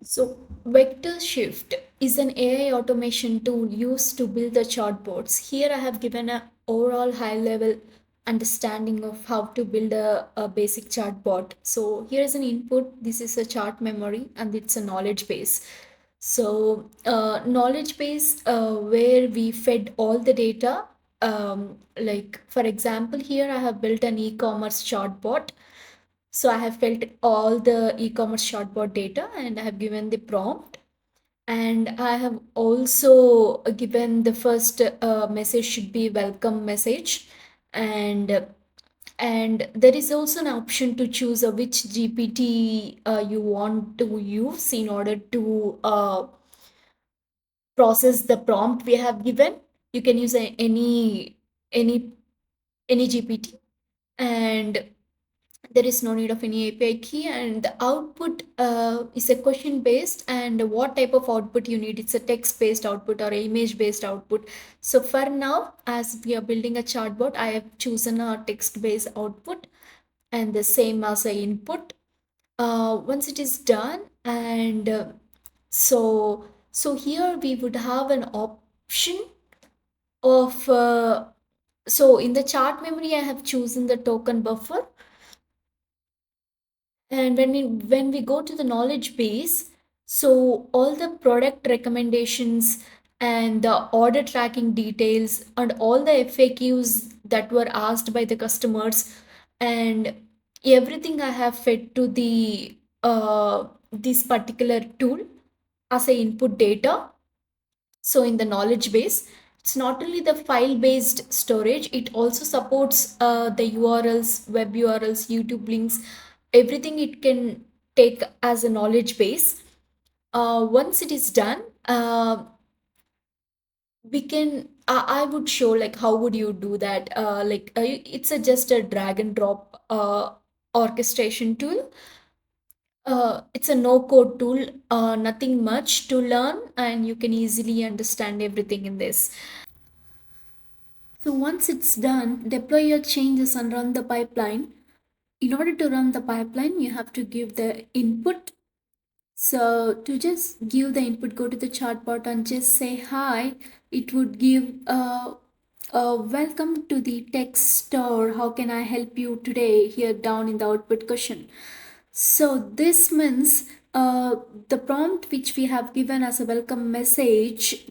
So, VectorShift is an AI automation tool used to build the chatbots. Here, I have given an overall high level understanding of how to build a basic chatbot. So, here is an input. This is a chart memory and it's a knowledge base. So, knowledge base where we fed all the data. Like, for example, here I have built an e commerce chatbot, so I have filled all the e-commerce chatbot data and I have given the prompt. And I have also given the first message should be welcome message. And and there is also an option to choose which GPT you want to use in order to process the prompt we have given. You can use any any GPT, and there is no need of any API key. And the output is a question based, and what type of output you need, it's a text based output or image based output. So for now, as we are building a chatbot, I have chosen a text based output and the same as a input. Once it is done, and so here we would have an option of so in the chart memory I have chosen the token buffer. And when we go to the knowledge base, so all the product recommendations and the order tracking details and all the FAQs that were asked by the customers, and everything I have fed to the this particular tool as a input data. So in the knowledge base, it's not only the file based storage, it also supports the URLs, web URLs, YouTube links, everything it can take as a knowledge base. Once it is done, we can I would show like how would you do that. It's just a drag and drop orchestration tool. It's a no code tool, nothing much to learn, and you can easily understand everything in this. So once it's done, deploy your changes and run the pipeline. In order to run the pipeline, you have to give the input. So to just give the input, go to the chatbot and just say hi. It would give welcome to the text store. How can I help you today? Here down in the output question. So this means the prompt which we have given as a welcome message,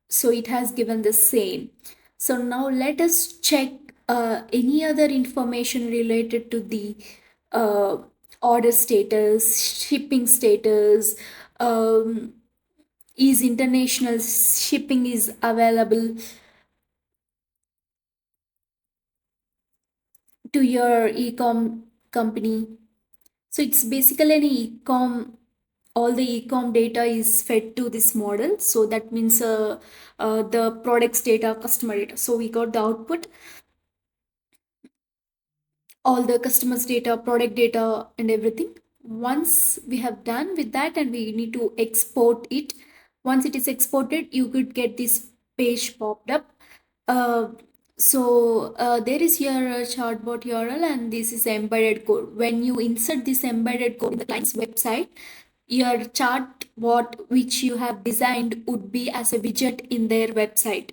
so it has given the same. So now let us check any other information related to the uh, order status, shipping status, um, is international shipping is available to your e-com company. So it's basically an e-com, all the e-com data is fed to this model. So that means the products data, customer data. So we got the output, all the customers data, product data, and everything. Once we have done with that, and we need to export it. Once it is exported, you could get this page popped up. uh, there is your chatbot URL, and this is embedded code. When you insert this embedded code in the client's website, your chatbot which you have designed would be as a widget in their website.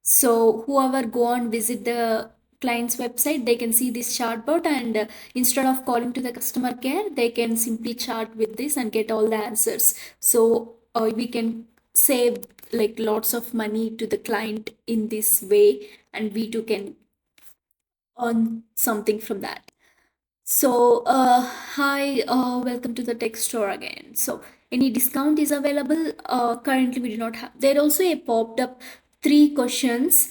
So whoever go and visit the client's website, they can see this chatbot, and instead of calling to the customer care, they can simply chat with this and get all the answers. So we can save like lots of money to the client in this way, and we too can earn something from that. So, hi, welcome to the tech store again. So, any discount is available? Currently, we do not have. There also a popped up three questions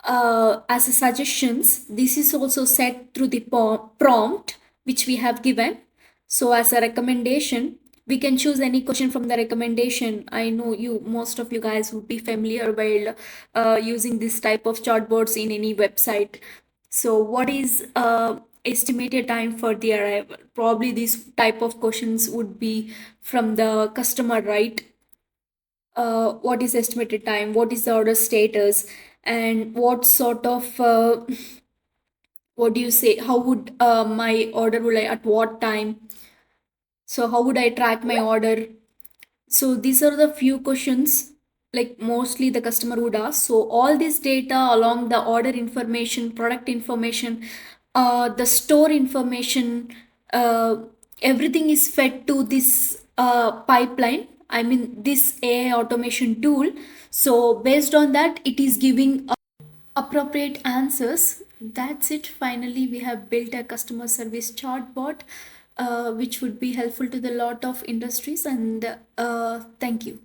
as a suggestions. This is also set through the prompt which we have given. So, as a recommendation, we can choose any question from the recommendation. I know most of you guys would be familiar while using this type of chatbots in any website. So, what is estimated time for the arrival? Probably these type of questions would be from the customer, right? What is estimated time? What is the order status? And what sort of what do you say? How would my order will I at what time? So how would I track my order? So these are the few questions like mostly the customer would ask. So all this data along the order information, product information, the store information, uh, everything is fed to this pipeline. I mean this AI automation tool. So based on that, it is giving appropriate answers. That's it. Finally, we have built a customer service chatbot, which would be helpful to the lot of industries. And thank you.